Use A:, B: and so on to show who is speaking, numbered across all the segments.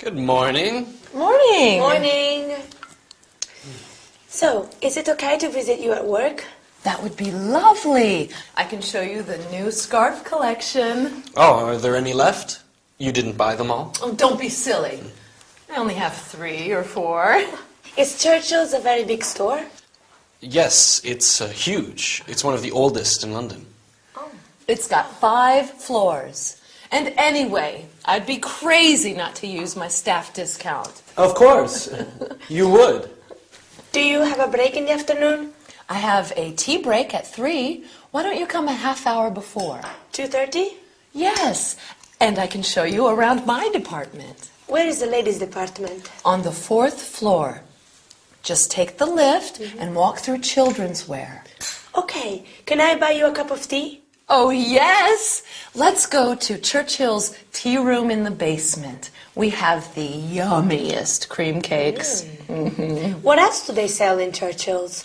A: Good morning.
B: Morning.
C: Morning. So, is it okay to visit you at work?
B: That would be lovely. I can show you the new scarf collection.
A: Oh, are there any left? You didn't buy them all?
B: Oh, don't be silly. I only have 3 or 4.
C: Is Churchill's a very big store?
A: Yes, it's huge. It's one of the oldest in London.
C: Oh.
B: It's got 5 floors. And anyway, I'd be crazy not to use my staff discount.
A: Of course. You would.
C: Do you have a break in the afternoon?
B: I have a tea break at 3. Why don't you come a half hour before?
C: 2:30?
B: Yes, and I can show you around my department.
C: Where is the ladies' department?
B: On the 4th floor. Just take the lift and walk through children's wear.
C: Okay, can I buy you a cup of tea?
B: Oh, yes! Let's go to Churchill's tea room in the basement. We have the yummiest cream cakes.
C: What else do they sell in Churchill's?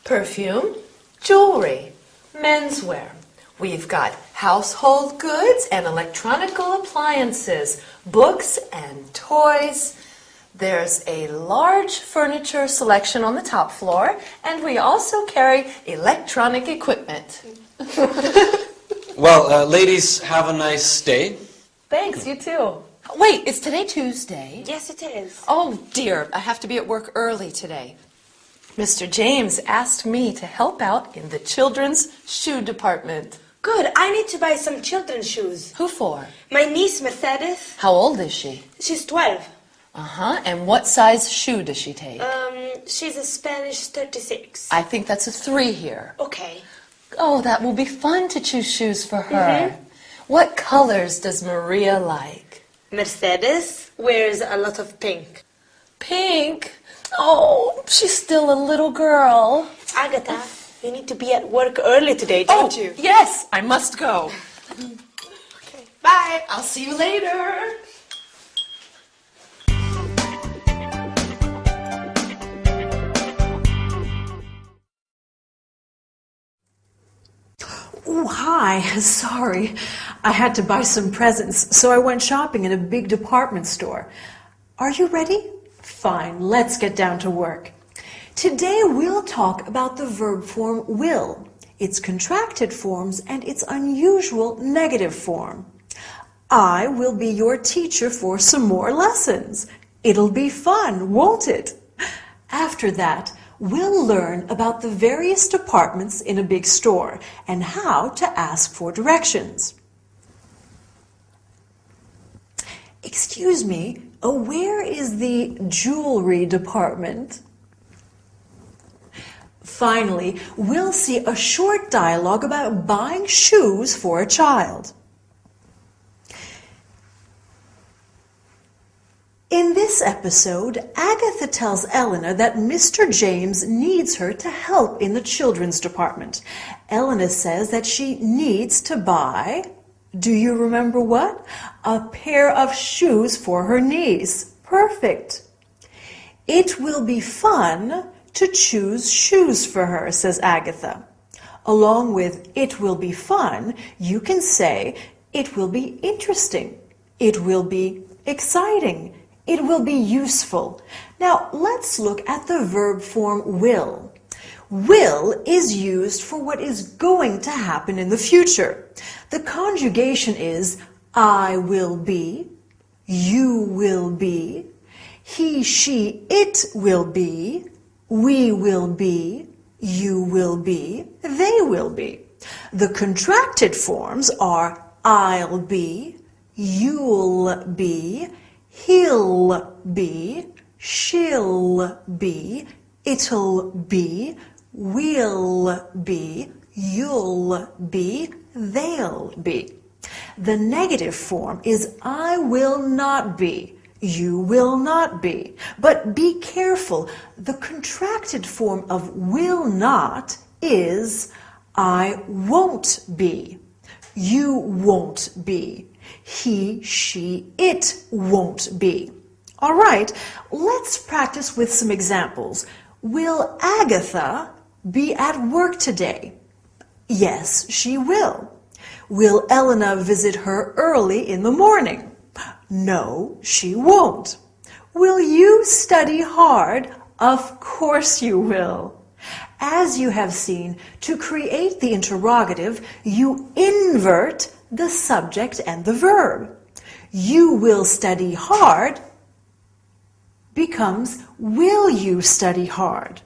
B: Perfume, jewelry, menswear. We've got household goods and electronical appliances, books and toys. There's a large furniture selection on the top floor, and we also carry electronic equipment.
A: Well, ladies, have a nice day.
B: Thanks, you too. Wait, is today Tuesday?
C: Yes, it is.
B: Oh, dear, I have to be at work early today. Mr. James asked me to help out in the children's shoe department.
C: Good, I need to buy some children's shoes.
B: Who for?
C: My niece, Mercedes,
B: How old is she?
C: she's 12.
B: And what size shoe does she take?
C: She's a Spanish 36.
B: I think that's a 3 here.
C: Okay.
B: Oh, that will be fun to choose shoes for her. What colors does Maria like?
C: Mercedes wears a lot of pink.
B: Pink? Oh, she's still a little girl.
C: Agatha, you need to be at work early today, don't you?
B: Yes, I must go.
C: Okay. Bye.
B: I'll see you later.
D: Oh, hi. Sorry. I had to buy some presents, so I went shopping in a big department store. Are you ready? Fine, let's get down to work. Today we'll talk about the verb form will, its contracted forms, and its unusual negative form. I will be your teacher for some more lessons. It'll be fun, won't it? After that, we'll learn about the various departments in a big store and how to ask for directions. Excuse me, where is the jewelry department? Finally, we'll see a short dialogue about buying shoes for a child. In this episode, Agatha tells Elena that Mr. James needs her to help in the children's department. Elena says that she needs to buy, do you remember what? A pair of shoes for her niece. Perfect. It will be fun to choose shoes for her, says Agatha. Along with it will be fun, you can say it will be interesting. It will be exciting. It will be useful. Now, let's look at the verb form will. Will is used for what is going to happen in the future. The conjugation is I will be, you will be, he, she, it will be, we will be, you will be, they will be. The contracted forms are I'll be, you'll be, he'll be, she'll be, it'll be, we'll be, you'll be, they'll be. The negative form is I will not be, you will not be. But be careful, the contracted form of will not is I won't be, you won't be, he, she, it won't be. All right, let's practice with some examples. Will Agatha be at work today? Yes, she will. Will Elena visit her early in the morning? No, she won't. Will you study hard? Of course you will. As you have seen, to create the interrogative, you invert the subject and the verb. You will study hard becomes will you study hard.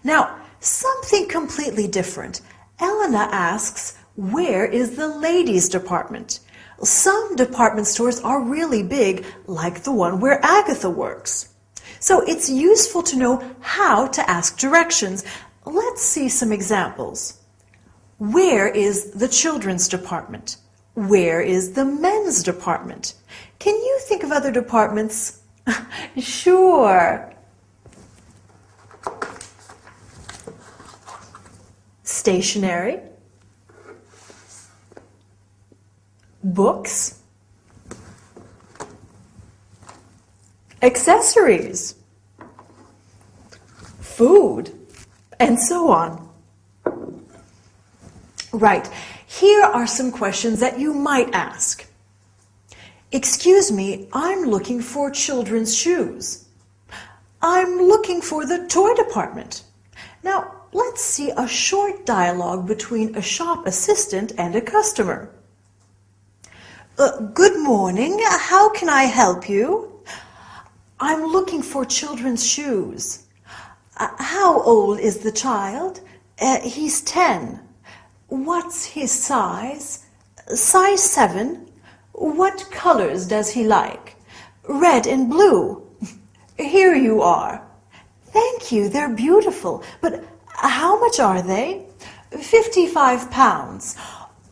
D: Now, something completely different. Elena asks, where is the ladies' department? Some department stores are really big, like the one where Agatha works. So it's useful to know how to ask directions. Let's see some examples. Where is the children's department? Where is the men's department? Can you think of other departments? Sure. Stationery. Books. Accessories. Food. And so on. Right, here are some questions that you might ask. Excuse me, I'm looking for children's shoes. I'm looking for the toy department. Now, let's see a short dialogue between a shop assistant and a customer. Good morning, how can I help you? I'm looking for children's shoes. How old is the child? He's 10. What's his size? Size 7. What colors does he like? Red and blue. Here you are. Thank you, they're beautiful. But how much are they? 55 pounds.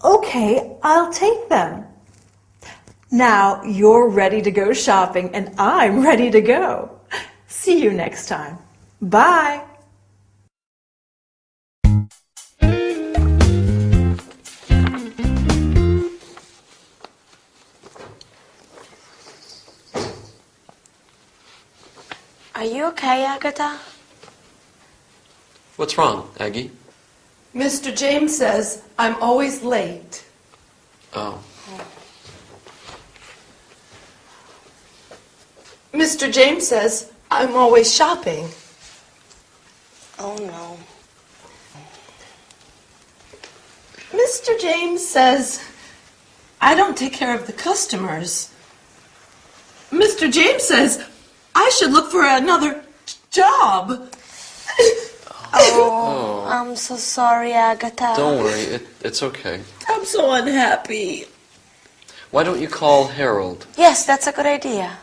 D: Okay, I'll take them. Now you're ready to go shopping and I'm ready to go. See you next time. Bye.
C: Are you okay, Agatha?
A: What's wrong, Aggie?
B: Mr. James says I'm always late.
A: Oh.
B: Mr. James says I'm always shopping.
C: Oh, no.
B: Mr. James says I don't take care of the customers. Mr. James says I should look for another job.
C: Oh, I'm so sorry, Agatha.
A: Don't worry, it's okay.
B: I'm so unhappy.
A: Why don't you call Harold?
C: Yes, that's a good idea.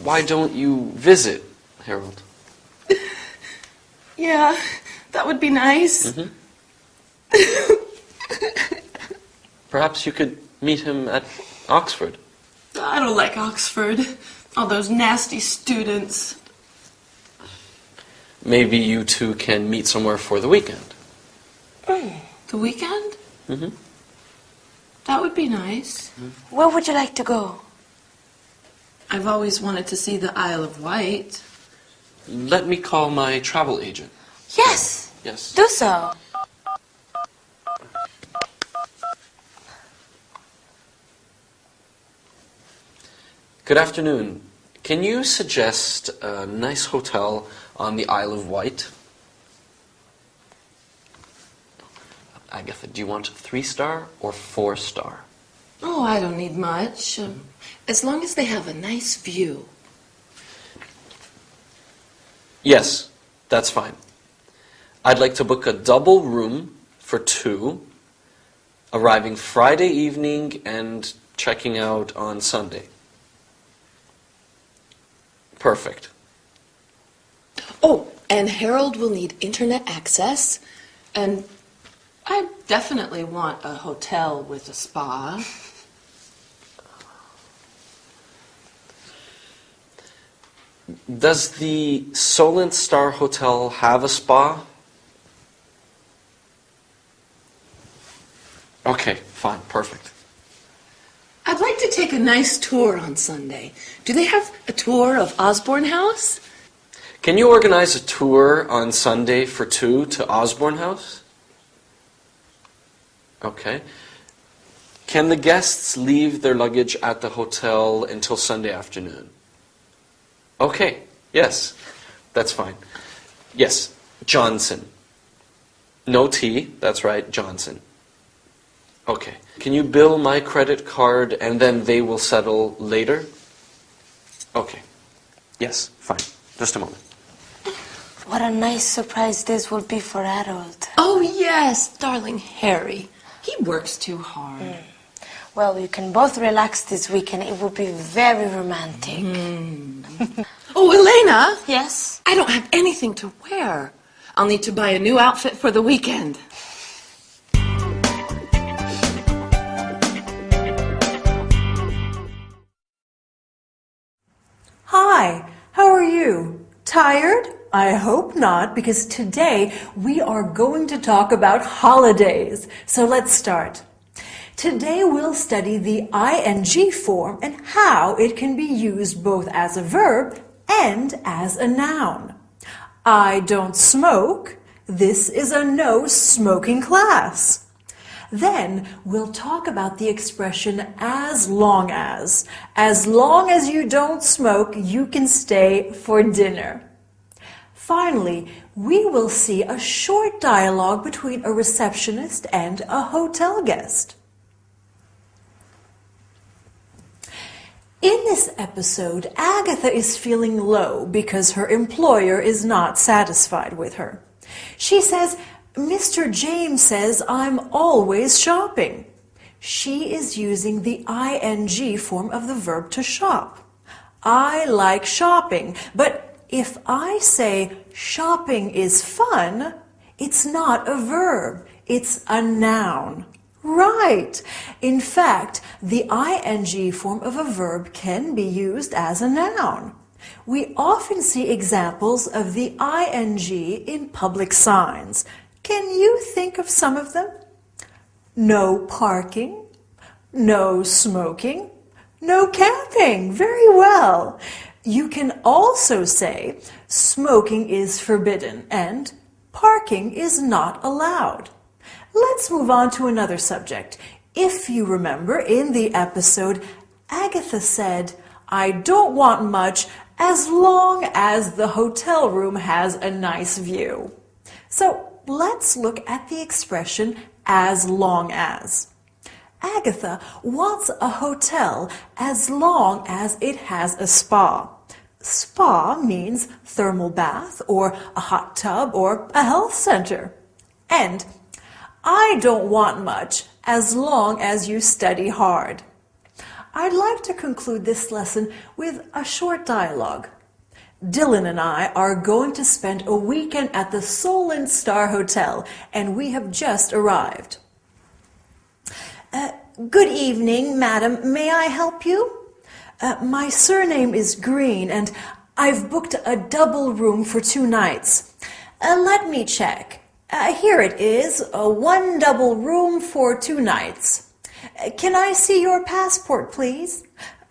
A: Why don't you visit Harold?
B: Yeah, that would be nice.
A: Mm-hmm. Perhaps you could meet him at Oxford.
B: I don't like Oxford. All those nasty students.
A: Maybe you two can meet somewhere for the weekend.
B: The weekend?
A: Mm-hmm.
B: That would be nice.
C: Where would you like to go?
B: I've always wanted to see the Isle of Wight.
A: Let me call my travel agent.
C: Yes.
A: Yes.
C: Do so.
A: Good afternoon. Can you suggest a nice hotel on the Isle of Wight? Agatha, do you want 3-star or 4-star?
B: Oh, I don't need much. As long as they have a nice view.
A: Yes, that's fine. I'd like to book a double room for 2, arriving Friday evening and checking out on Sunday. Perfect.
B: Oh, and Harold will need internet access. And I definitely want a hotel with a spa.
A: Does the Solent Star Hotel have a spa? Okay, fine, perfect.
B: I'd like to take a nice tour on Sunday. Do they have a tour of Osborne House?
A: Can you organize a tour on Sunday for 2 to Osborne House? Okay. Can the guests leave their luggage at the hotel until Sunday afternoon? Okay, yes, that's fine. Yes, Johnson. No T, that's right, Johnson. Okay. Can you bill my credit card and then they will settle later? Okay. Yes, fine. Just a moment.
C: What a nice surprise this will be for Harold.
B: Oh, yes, darling Harry. He works too hard.
C: Well, you can both relax this weekend. It will be very romantic.
B: Oh, Elena.
C: Yes?
B: I don't have anything to wear. I'll need to buy a new outfit for the weekend.
D: Hi, how are you? Tired? I hope not, because today we are going to talk about holidays. So let's start. Today we'll study the ing form and how it can be used both as a verb and as a noun. I don't smoke. This is a no smoking class. Then we'll talk about the expression as long as. As long as you don't smoke, you can stay for dinner. Finally, we will see a short dialogue between a receptionist and a hotel guest. In this episode, Agatha is feeling low because her employer is not satisfied with her. She says, Mr. James says I'm always shopping. She is using the ing form of the verb to shop. I like shopping, but if I say shopping is fun, it's not a verb, it's a noun. Right. In fact, the ing form of a verb can be used as a noun. We often see examples of the ing in public signs. Can you think of some of them? No parking, no smoking, no camping. Very well. You can also say smoking is forbidden and parking is not allowed. Let's move on to another subject. If you remember, in the episode, Agatha said, I don't want much as long as the hotel room has a nice view. So let's look at the expression as long as. Agatha wants a hotel as long as it has a spa. Spa means thermal bath or a hot tub or a health center. And I don't want much as long as you study hard. I'd like to conclude this lesson with a short dialogue. Dylan and I are going to spend a weekend at the Solent Star Hotel, and we have just arrived. Good evening, madam. May I help you? My surname is Green, and I've booked a double room for 2 nights. Let me check. Here it is, one double room for 2 nights. Can I see your passport, please?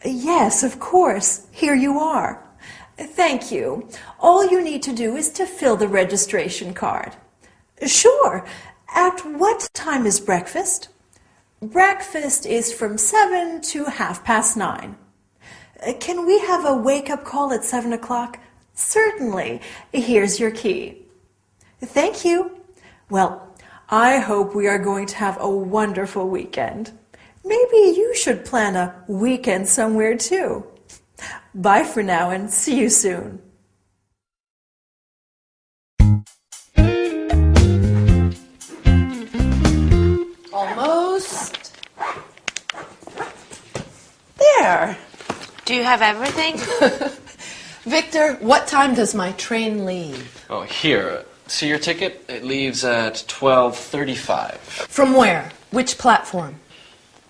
D: Yes, of course. Here you are. Thank you. All you need to do is to fill the registration card. Sure. At what time is breakfast? Breakfast is from 7 to 9:30. Can we have a wake-up call at 7 o'clock? Certainly. Here's your key. Thank you. Well, I hope we are going to have a wonderful weekend. Maybe you should plan a weekend somewhere too. Bye for now and see you soon.
B: Almost. There.
C: Do you have everything?
B: Victor, what time does my train leave?
A: Oh, here. See your ticket? It leaves at 12:35.
B: From where? Which platform?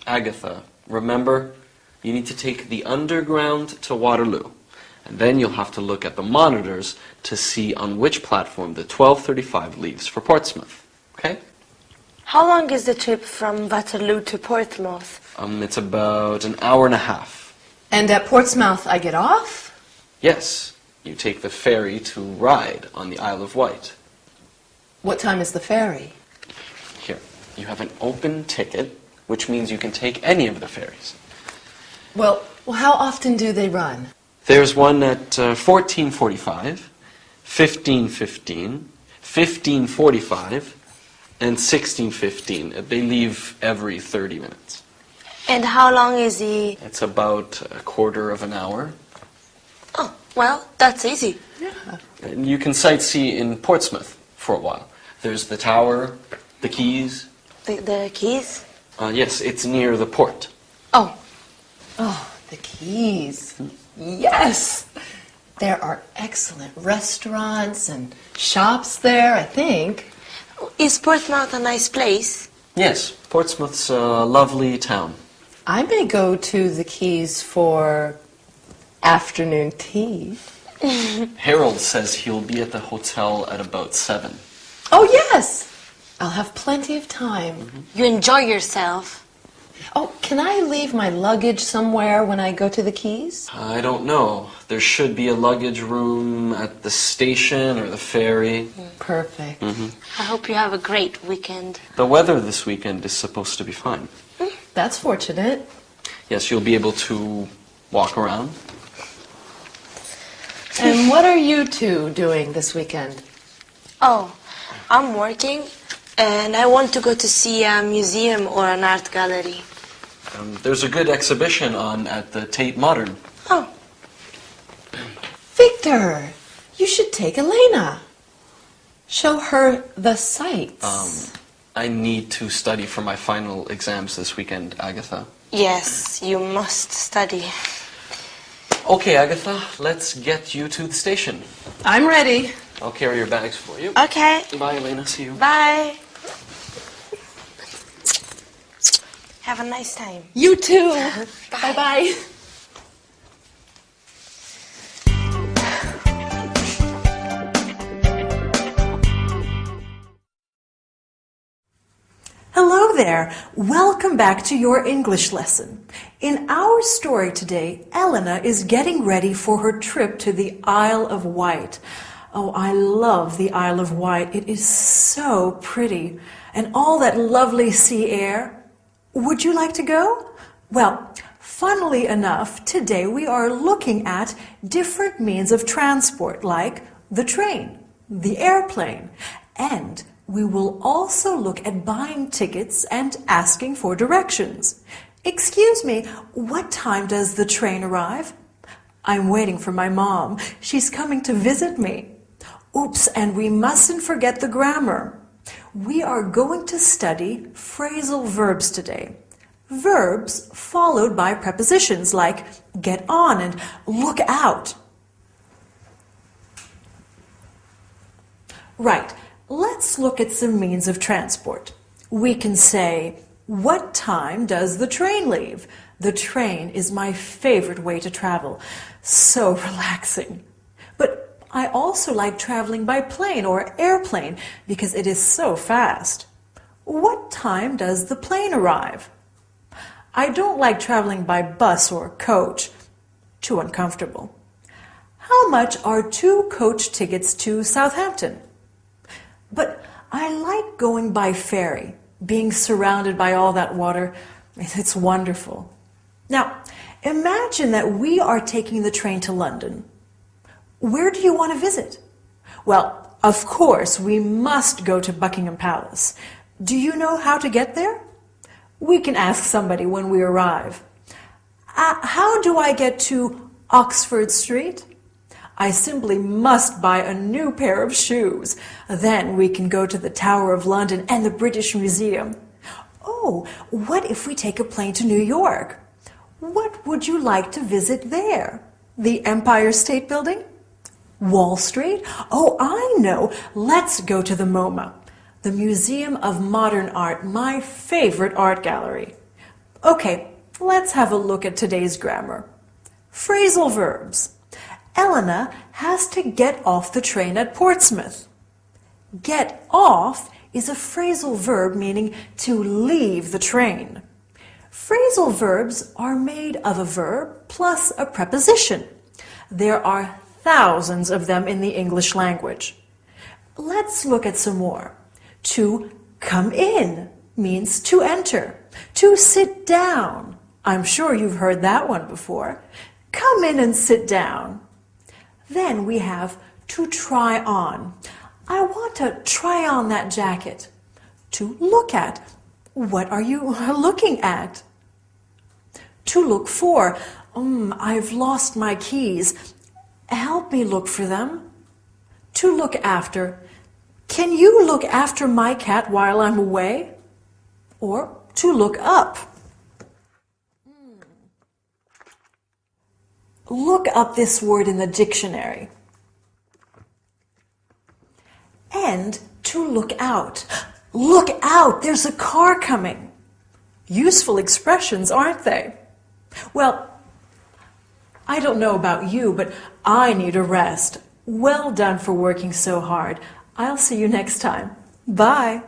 A: Agatha, remember, you need to take the underground to Waterloo. And then you'll have to look at the monitors to see on which platform the 12:35 leaves for Portsmouth. Okay?
C: How long is the trip from Waterloo to Portsmouth?
A: It's about an hour and a half.
B: And at Portsmouth I get off?
A: Yes, you take the ferry to Ryde on the Isle of Wight.
B: What time is the ferry?
A: Here, you have an open ticket. which means you can take any of the ferries.
B: Well, how often do they run?
A: There's one at 14:45, 15:15, 15:45, and 16:15. They leave every 30 minutes.
C: And how long is the...
A: It's about a quarter of an hour.
C: Oh, well, that's easy.
A: And you can sightsee in Portsmouth for a while. There's the tower, the quays.
C: The keys?
A: Yes, it's near the port.
C: Oh,
B: Oh, the Keys. Yes! There are excellent restaurants and shops there, I think.
C: is Portsmouth a nice place?
A: Yes, Portsmouth's a lovely town.
B: I may go to the Keys for afternoon tea.
A: Harold says he'll be at the hotel at about 7.
B: Oh, yes! I'll have plenty of time.
C: You enjoy yourself.
B: Oh, can I leave my luggage somewhere when I go to the Keys?
A: I don't know. There should be a luggage room at the station or the ferry.
B: Perfect.
C: I hope you have a great weekend.
A: The weather this weekend is supposed to be fine.
B: That's fortunate.
A: Yes, you'll be able to walk around.
B: And what are you two doing this weekend?
C: Oh, I'm working and I want to go to see a museum or an art gallery.
A: There's a good exhibition on at the Tate Modern.
C: Oh,
B: Victor, you should take Elena. Show her the sights.
A: I need to study for my final exams this weekend, Agatha.
C: yes, you must study.
A: Okay, Agatha, let's get you to the station.
B: I'm ready.
A: I'll carry your bags for you.
C: Okay,
A: Bye, Elena. See you.
C: bye. Have a nice time.
B: You too. Bye-bye.
D: Hello there. Welcome back to your English lesson. In our story today, Elena is getting ready for her trip to the Isle of Wight. Oh, I love the Isle of Wight. It is so pretty. And all that lovely sea air. Would you like to go? Well, funnily enough, today we are looking at different means of transport, like the train, the airplane, and we will also look at buying tickets and asking for directions. Excuse me, what time does the train arrive? I'm waiting for my mom. She's coming to visit me. Oops, and we mustn't forget the grammar. We are going to study phrasal verbs today. Verbs followed by prepositions like get on and look out. Right. Let's look at some means of transport. We can say, what time does the train leave? The train is my favorite way to travel. So relaxing. But I also like traveling by plane or airplane because it is so fast. What time does the plane arrive? I don't like traveling by bus or coach. Too uncomfortable. How much are 2 coach tickets to Southampton? But I like going by ferry, being surrounded by all that water. It's wonderful. Now, imagine that we are taking the train to London. Where do you want to visit? Well, of course, we must go to Buckingham Palace. Do you know how to get there? We can ask somebody when we arrive. How do I get to Oxford Street? I simply must buy a new pair of shoes. Then we can go to the Tower of London and the British Museum. Oh, what if we take a plane to New York? What would you like to visit there? The Empire State Building? Wall Street? Oh, I know. Let's go to the MoMA, the Museum of Modern Art, my favorite art gallery. Okay, let's have a look at today's grammar. Phrasal verbs. Elena has to get off the train at Portsmouth. Get off is a phrasal verb meaning to leave the train. Phrasal verbs are made of a verb plus a preposition. There are thousands of them in the English language. Let's look at some more. To come in, means to enter, to sit down. I'm sure you've heard that one before. Come in and sit down. Then we have to try on. I want to try on that jacket. To look at. What are you looking at? To look for. I've lost my keys. Help me look for them. To look after. Can you look after my cat while I'm away? Or to look up. Look up this word in the dictionary. And to look out. Look out, there's a car coming. Useful expressions, aren't they? Well, I don't know about you, but I need a rest. Well done for working so hard. I'll see you next time. Bye.